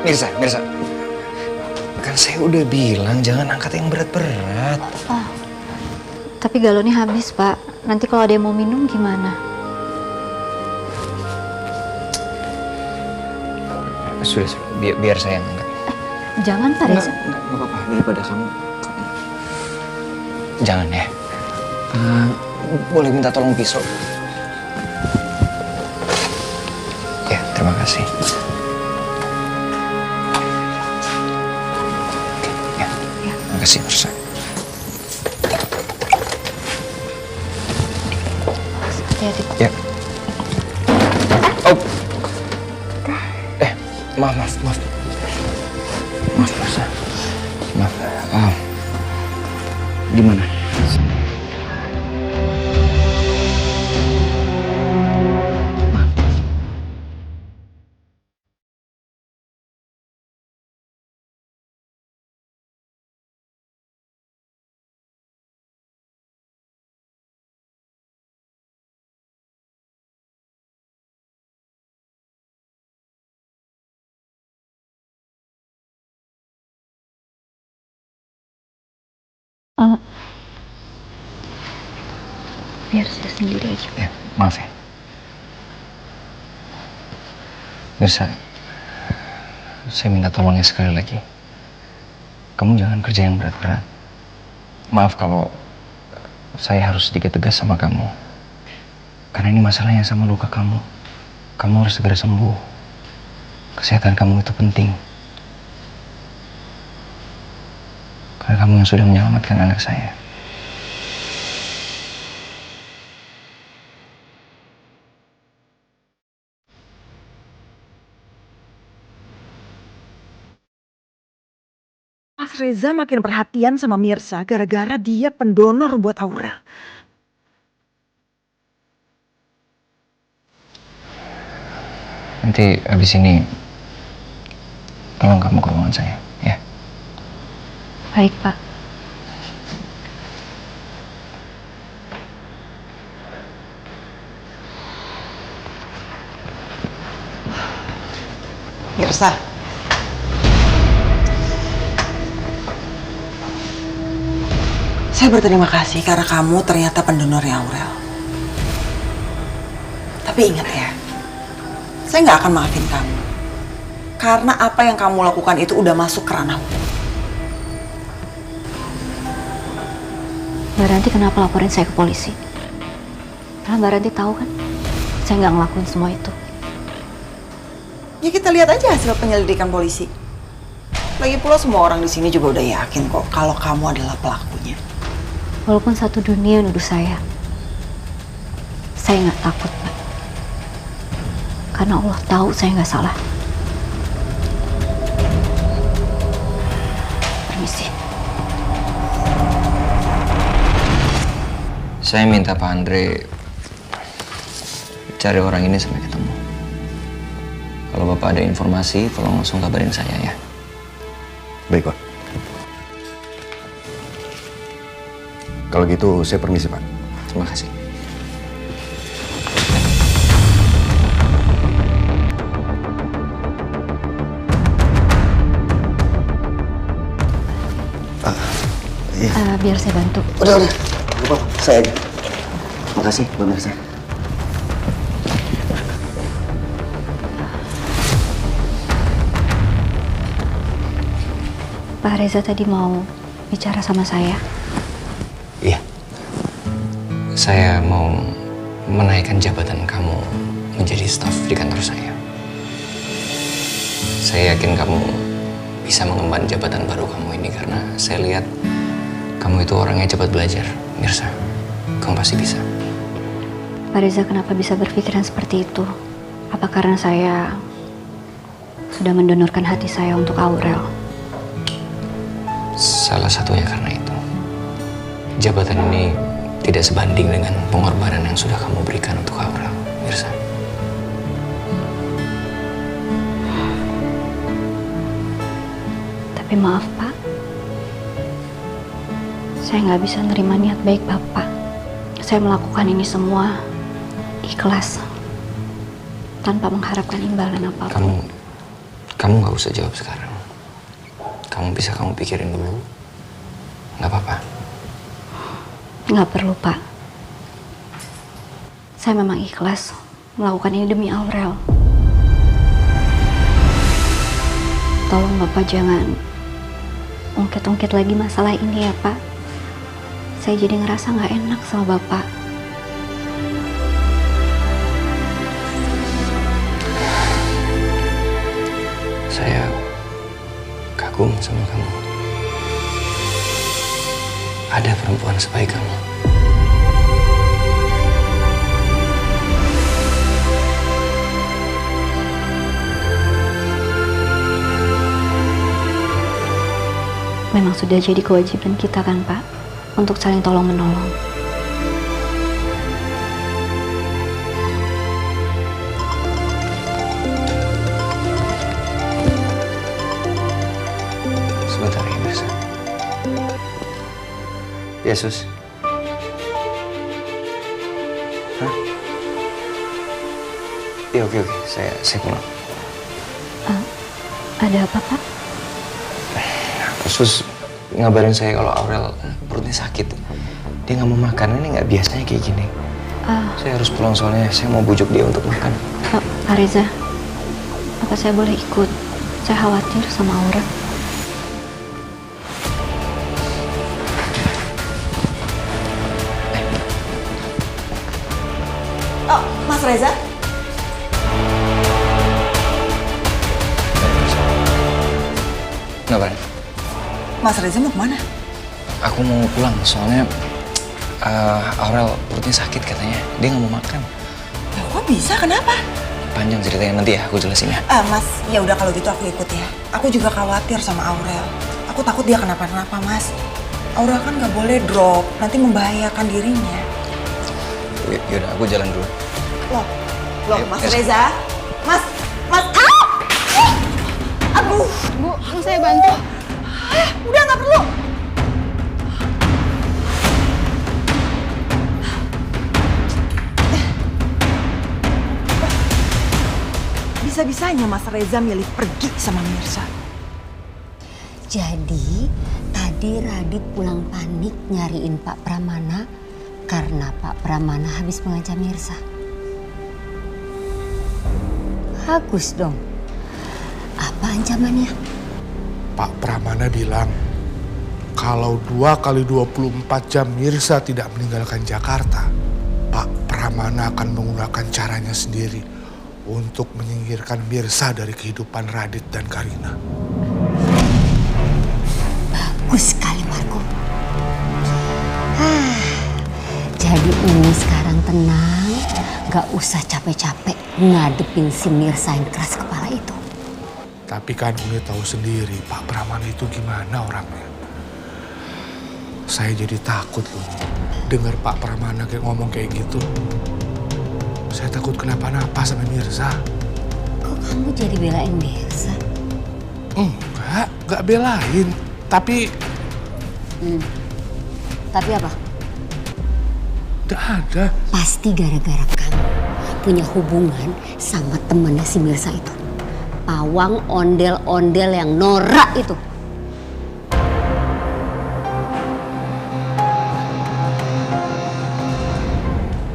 Mirsa. Kan saya udah bilang jangan angkat yang berat-berat. Oh, tapi galonnya habis, Pak. Nanti kalau ada yang mau minum gimana? Sudah, biar saya yang angkat. Jangan, Pak Reza. Enggak apa-apa. Daripada kamu. Jangan ya. Boleh minta tolong pisau? Ya, terima kasih. Terima kasih, Mirsa. Hati-hati, Pak. Ya. Oh. Maaf, Mirsa. Maaf. Gimana? Biar saya sendiri aja. Ya, maaf ya. Mirsa, saya minta tolongnya sekali lagi. Kamu jangan kerja yang berat-berat. Maaf kalau saya harus sedikit tegas sama kamu. Karena ini masalahnya sama luka kamu. Kamu harus segera sembuh. Kesehatan kamu itu penting. Karena kamu yang sudah menyelamatkan anak saya. Mas Reza makin perhatian sama Mirsa gara-gara dia pendonor buat Aurel. Nanti abis ini tolong kamu ke ruangan saya, ya. Baik, Pak. Mirsa. Saya berterima kasih karena kamu ternyata pendonornya Aurel. Tapi ingat ya, saya nggak akan maafin kamu. Karena apa yang kamu lakukan itu udah masuk ke ranah hukum. Mbak Ranti kenapa laporin saya ke polisi? Karena Mbak Ranti tahu kan, saya nggak ngelakuin semua itu. Ya kita lihat aja hasil penyelidikan polisi. Lagi pula semua orang di sini juga udah yakin kok kalau kamu adalah pelakunya. Walaupun satu dunia nuduh saya nggak takut, Pak. Karena Allah tahu saya nggak salah. Permisi. Saya minta Pak Andre cari orang ini sampai ketemu. Kalau Bapak ada informasi, tolong langsung kabarin saya ya. Baik, Pak. Kalau gitu, saya permisi, Pak. Terima kasih. Iya. Biar saya bantu. Udah. Lupa, saya aja. Makasih, Mbak Mirsa. Pak Reza tadi mau bicara sama saya. Iya. Saya mau menaikkan jabatan kamu menjadi staf di kantor saya. Saya yakin kamu bisa mengemban jabatan baru kamu ini karena saya lihat kamu itu orangnya cepat belajar, Mirsa. Kamu pasti bisa. Pak Reza kenapa bisa berpikiran seperti itu? Apa karena saya sudah mendonorkan hati saya untuk Aurel? Salah satunya karena itu. Jabatan ini tidak sebanding dengan pengorbanan yang sudah kamu berikan untuk Aurel, Mirsa. Tapi maaf, Pak. Saya nggak bisa nerima niat baik Bapak. Saya melakukan ini semua ikhlas, tanpa mengharapkan imbalan apapun. Kamu nggak usah jawab sekarang. Kamu bisa kamu pikirin dulu. Nggak apa-apa. Nggak perlu, Pak. Saya memang ikhlas melakukan ini demi Aurel. Tolong Bapak jangan ungkit-ungkit lagi masalah ini ya, Pak. Saya jadi ngerasa nggak enak sama Bapak. Saya kagum sama kamu. Ada perempuan sebaik kamu. Memang sudah jadi kewajiban kita kan, Pak, untuk saling tolong-menolong. Sebentar ya, Mirsa. Yesus. Hah? Iya, oke. Saya pulang. Ada apa, Pak? Sus ngabarin saya kalau Aurel perutnya sakit. Dia nggak mau makan, ini nggak biasanya kayak gini. Saya harus pulang soalnya saya mau bujuk dia untuk makan. Pak Reza, apa saya boleh ikut? Saya khawatir sama Aurel. Oh, Mas Reza? Ngapain? Mas Reza mau kemana? Aku mau pulang soalnya Aurel perutnya sakit katanya. Dia nggak mau makan. Loh, kok bisa? Kenapa? Panjang ceritanya, nanti ya aku jelasin ya. Mas, ya udah kalau gitu aku ikut ya. Aku juga khawatir sama Aurel. Aku takut dia kenapa-napa, Mas. Aurel kan nggak boleh drop, nanti membahayakan dirinya. Yaudah, aku jalan dulu. Loh, Ayo, Mas Reza. Reza, Mas, aduh, Bu, mau saya bantu? udah nggak perlu. Bisa-bisanya Mas Reza milih pergi sama Mirsa. Jadi tadi Radit pulang panik nyariin Pak Pramana karena Pak Pramana habis mengancam Mirsa. Bagus dong. Apa ancamannya? Pak Pramana bilang kalau 2 kali 24 jam Mirsa tidak meninggalkan Jakarta, Pak Pramana akan menggunakan caranya sendiri untuk menyingkirkan Mirsa dari kehidupan Radit dan Karina. Bagus sekali Marco. Jadi Umi sekarang tenang, gak usah capek-capek ngadepin si Mirsa yang keras kepala itu. Tapi kan Umi tahu sendiri Pak Pramana itu gimana orangnya. Saya jadi takut loh dengar Pak Pramana kayak ngomong kayak gitu. Saya takut kenapa-napa sama Mirsa. Kok kamu jadi belain Mirsa? Enggak belain. Tapi Tapi apa? enggak ada. Pasti gara-gara kamu punya hubungan sama temannya si Mirsa itu. Pawang ondel-ondel yang norak itu.